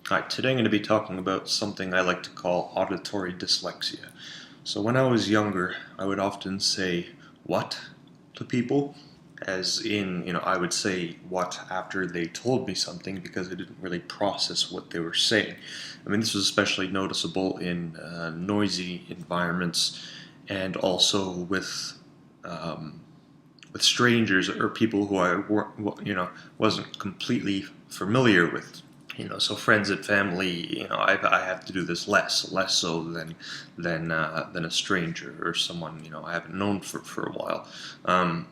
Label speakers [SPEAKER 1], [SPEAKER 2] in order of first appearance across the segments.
[SPEAKER 1] Hi, today I'm going to be talking about something I like to call auditory dyslexia. So when I was younger, I would often say what to people, as in, I would say what after they told me something because I didn't really process what they were saying. I mean, this was especially noticeable in noisy environments and also with strangers or people who wasn't completely familiar with. So friends and family, I have to do this less so than a stranger or someone I haven't known for a while.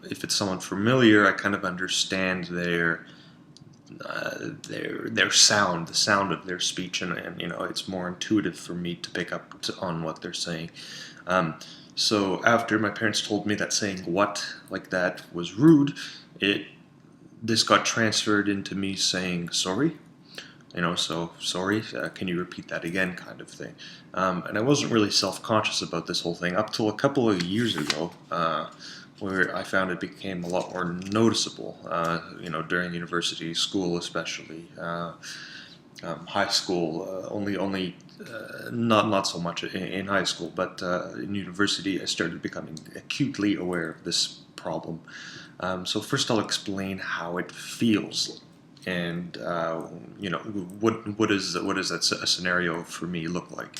[SPEAKER 1] If it's someone familiar, I kind of understand their sound, the sound of their speech, and it's more intuitive for me to pick up on what they're saying. Um, so after my parents told me that saying "what" like that was rude, it this got transferred into me saying sorry. So sorry, can you repeat that again, kind of thing. And I wasn't really self-conscious about this whole thing up till a couple of years ago, where I found it became a lot more noticeable. During university, school especially, high school, only not so much in high school, but in university, I started becoming acutely aware of this problem. So first, I'll explain how it feels, and what does a scenario for me look like.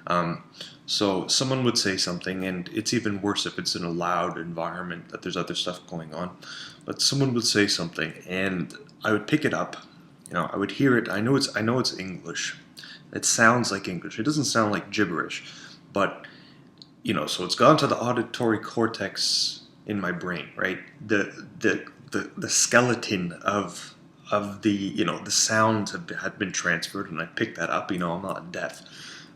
[SPEAKER 1] Um, so someone would say something, and it's even worse if it's in a loud environment that there's other stuff going on. But someone would say something, and I would pick it up. I would hear it. I know it's English. It sounds like English. It doesn't sound like gibberish, but so it's gone to the auditory cortex in my brain, right? The skeleton of the sounds had been transferred, and I picked that up. I'm not deaf,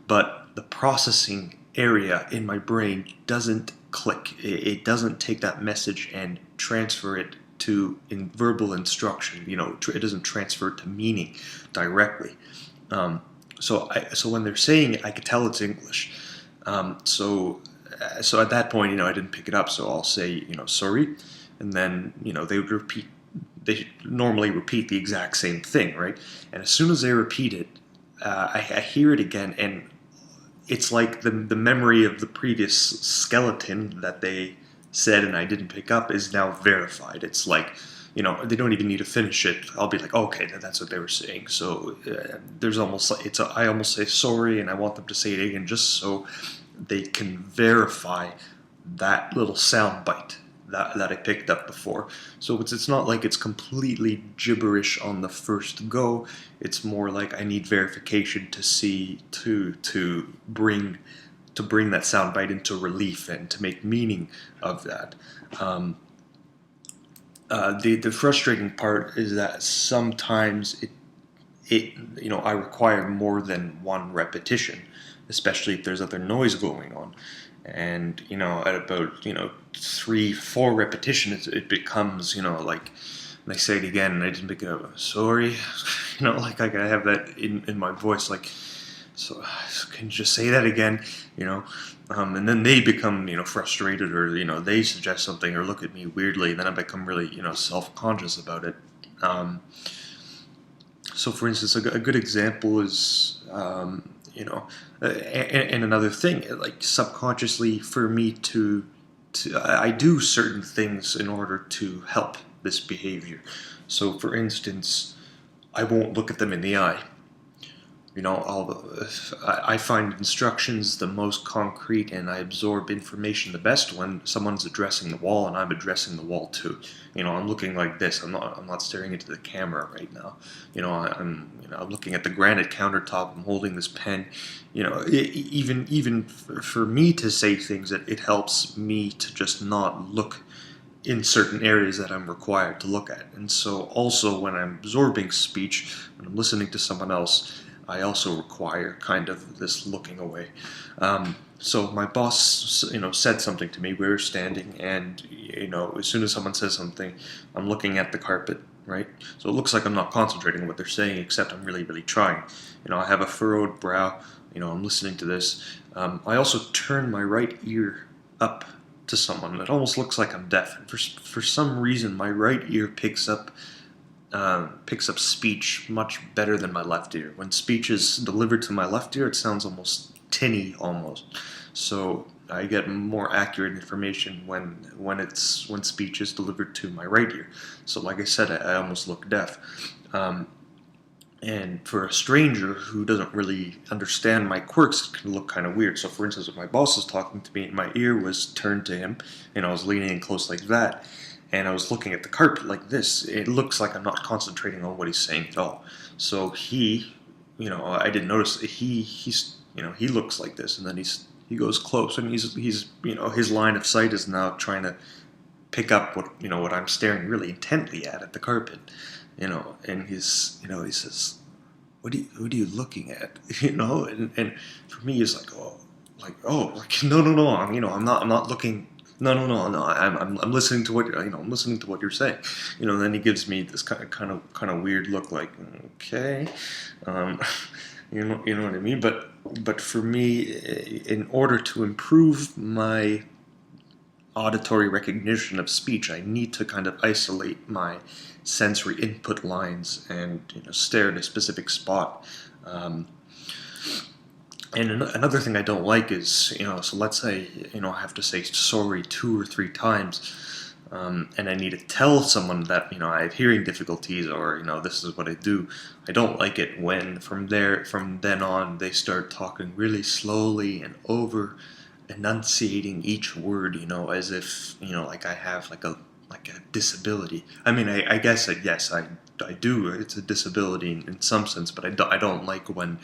[SPEAKER 1] but the processing area in my brain doesn't click. It doesn't take that message and transfer it to verbal instruction. It doesn't transfer to meaning directly. Um, so when they're saying it, I could tell it's English. So at that point, I didn't pick it up. So I'll say, sorry, and then they would repeat. They normally repeat the exact same thing, right? And as soon as they repeat it, I hear it again, and it's like the memory of the previous skeleton that they said and I didn't pick up is now verified. It's like, they don't even need to finish it. I'll be like, okay, that's what they were saying. So there's almost like I almost say sorry, and I want them to say it again just so they can verify that little sound bite that I picked up before. So it's not like it's completely gibberish on the first go. It's more like I need verification to see to bring that sound bite into relief and to make meaning of that. Um, the frustrating part is that sometimes it I require more than one repetition, especially if there's other noise going on. And at about 3-4 repetitions, it becomes like they say it again, and I didn't pick it up. Sorry, like I have that in my voice, like, so can you just say that again? And then they become frustrated, or they suggest something or look at me weirdly, and then I become really self-conscious about it. Um, so, for instance, a good example is, and another thing, like subconsciously for me I do certain things in order to help this behavior. So, for instance, I won't look at them in the eye. I find instructions the most concrete, and I absorb information the best when someone's addressing the wall and I'm addressing the wall too. I'm looking like this. I'm not staring into the camera right now. I'm looking at the granite countertop. I'm holding this pen. Even for me to say things, it helps me to just not look in certain areas that I'm required to look at. And so also when I'm absorbing speech, when I'm listening to someone else, I also require kind of this looking away. So my boss, said something to me. We were standing, and as soon as someone says something, I'm looking at the carpet, right? So it looks like I'm not concentrating on what they're saying, except I'm really, really trying. I have a furrowed brow. I'm listening to this. I also turn my right ear up to someone. It almost looks like I'm deaf. And for some reason, my right ear picks up picks up speech much better than my left ear. When speech is delivered to my left ear, it sounds almost tinny almost. So I get more accurate information when speech is delivered to my right ear. So like I said, I almost look deaf. And for a stranger who doesn't really understand my quirks, it can look kind of weird. So for instance, if my boss was talking to me and my ear was turned to him, and I was leaning in close like that, and I was looking at the carpet like this, it looks like I'm not concentrating on what he's saying at all. So I didn't notice, he looks like this, and then he goes close, and he's his line of sight is now trying to pick up what I'm staring really intently at the carpet, and he says, what are you looking at? And for me it's like, no, I'm not looking. No. I'm listening to what I'm listening to what you're saying. And then he gives me this kind of weird look, like, okay, you know what I mean. But for me, in order to improve my auditory recognition of speech, I need to kind of isolate my sensory input lines and stare at a specific spot. And another thing I don't like is, so let's say, I have to say sorry 2 or 3 times, and I need to tell someone that, I have hearing difficulties, or, this is what I do. I don't like it when from then on, they start talking really slowly and over enunciating each word, as if, like I have like a disability. I mean, I guess, yes, I do. It's a disability in some sense, but I don't like when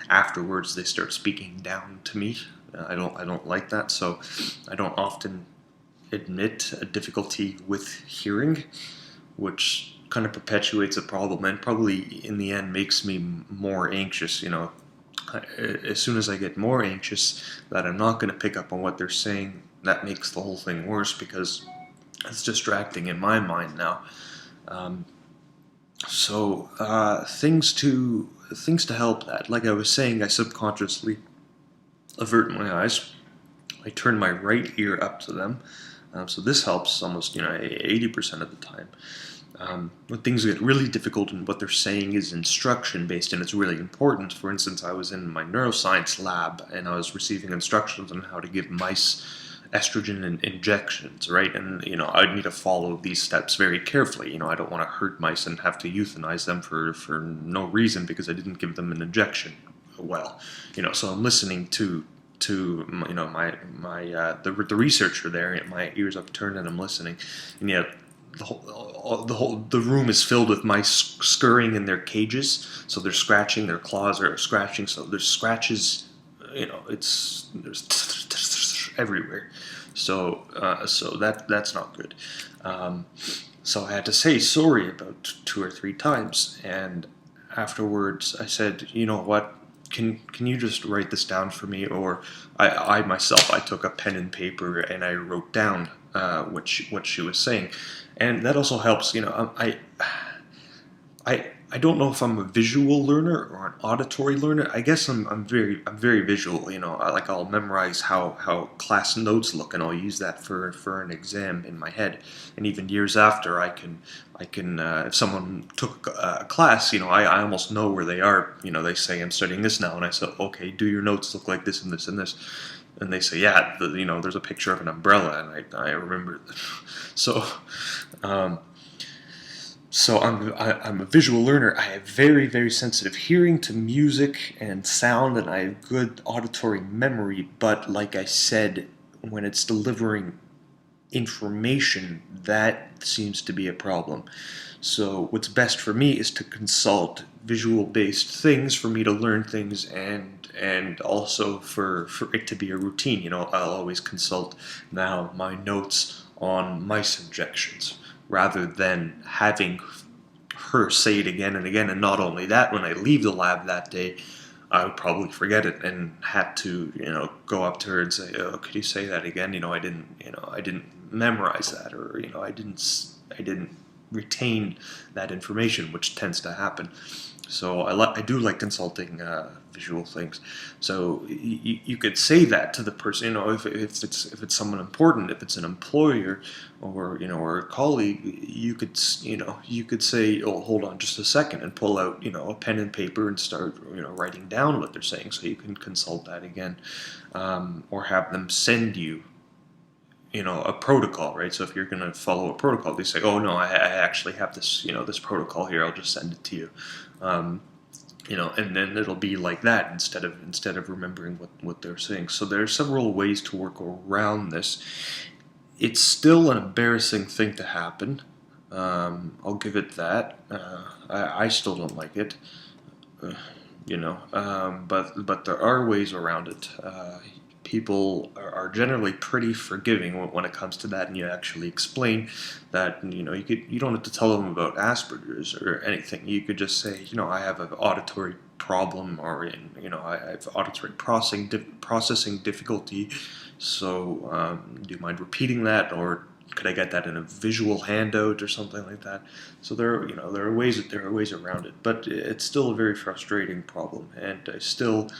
[SPEAKER 1] afterwards they start speaking down to me. I don't like that, so I don't often admit a difficulty with hearing, which kind of perpetuates a problem and probably in the end makes me more anxious. As soon as I get more anxious that I'm not going to pick up on what they're saying, that makes the whole thing worse because it's distracting in my mind now. So things to help that. Like I was saying, I subconsciously avert my eyes. I turn my right ear up to them. So this helps almost 80% of the time. When things get really difficult and what they're saying is instruction based and it's really important. For instance, I was in my neuroscience lab and I was receiving instructions on how to give mice estrogen injections, right? And I'd need to follow these steps very carefully. I don't want to hurt mice and have to euthanize them for no reason because I didn't give them an injection well. So I'm listening to the researcher there. My ears upturned and I'm listening, and yet the room is filled with mice scurrying in their cages. So they're scratching, their claws are scratching. So there's scratches. There's everywhere. So that's not good. So I had to say sorry about 2 or 3 times, and afterwards I said, you know what? Can you just write this down for me? Or I myself took a pen and paper and I wrote down what she was saying, and that also helps. I don't know if I'm a visual learner or an auditory learner. I guess I'm very visual. I'll memorize how class notes look, and I'll use that for an exam in my head. And even years after, I can if someone took a class, I almost know where they are. They say I'm studying this now, and I say, okay, do your notes look like this and this and this? And they say, yeah, there's a picture of an umbrella, and I remember. So. So I'm a visual learner. I have very, very sensitive hearing to music and sound, and I have good auditory memory. But like I said, when it's delivering information, that seems to be a problem. So what's best for me is to consult visual-based things for me to learn things, and also for it to be a routine. I'll always consult now my notes on mice injections, rather than having her say it again and again. And not only that, when I leave the lab that day, I would probably forget it and had to, go up to her and say, "Oh, could you say that again? I didn't memorize that, or I didn't retain that information," which tends to happen. So I do like consulting visual things. So you could say that to the person, if it's someone important, if it's an employer, or or a colleague, you could say, oh, hold on just a second, and pull out a pen and paper and start writing down what they're saying, so you can consult that again, or have them send you a protocol, right? So if you're going to follow a protocol, they say, oh no, I actually have this this protocol here, I'll just send it to you. um, and then it'll be like that instead of remembering what they're saying. So there are several ways to work around this. It's still an embarrassing thing to happen. I'll give it that. I still don't like it. Uh, but there are ways around it. People are generally pretty forgiving when it comes to that, and you actually explain that you don't have to tell them about Asperger's or anything. You could just say, I have an auditory problem, or I have auditory processing difficulty. So do you mind repeating that, or could I get that in a visual handout or something like that? So there are ways around it, but it's still a very frustrating problem, and I still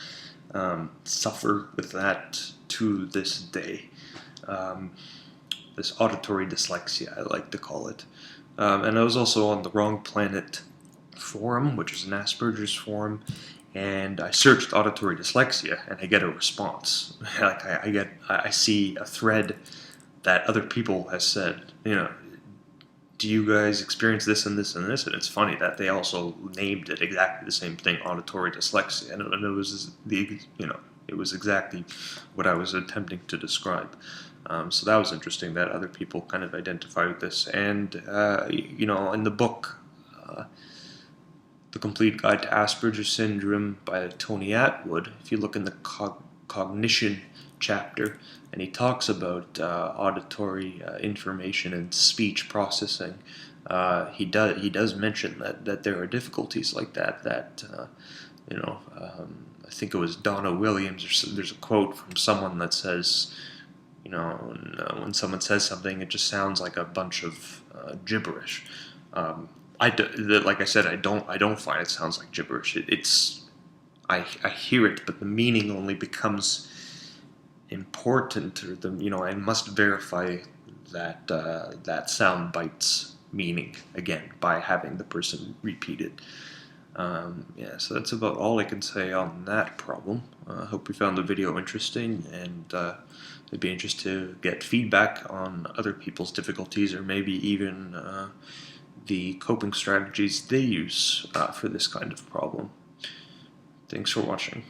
[SPEAKER 1] suffer with that to this day. Um, this auditory dyslexia, I like to call it. And I was also on the Wrong Planet forum, which is an Asperger's forum, and I searched auditory dyslexia, and I get a response. Like I see a thread that other people has said, do you guys experience this and this and this? And it's funny that they also named it exactly the same thing, auditory dyslexia, and it was it was exactly what I was attempting to describe. So that was interesting that other people kind of identify with this. And in the book, The Complete Guide to Asperger's Syndrome by Tony Atwood, if you look in the cognition chapter, and he talks about auditory information and speech processing. He does mention that there are difficulties like that. I think it was Donna Williams, or there's a quote from someone that says, when someone says something, it just sounds like a bunch of gibberish. Like I said, I don't find it sounds like gibberish. I hear it, but the meaning only becomes important, or I must verify that sound bite's meaning again by having the person repeat it. So that's about all I can say on that problem. I hope you found the video interesting, and I'd be interested to get feedback on other people's difficulties, or maybe even the coping strategies they use for this kind of problem. Thanks for watching.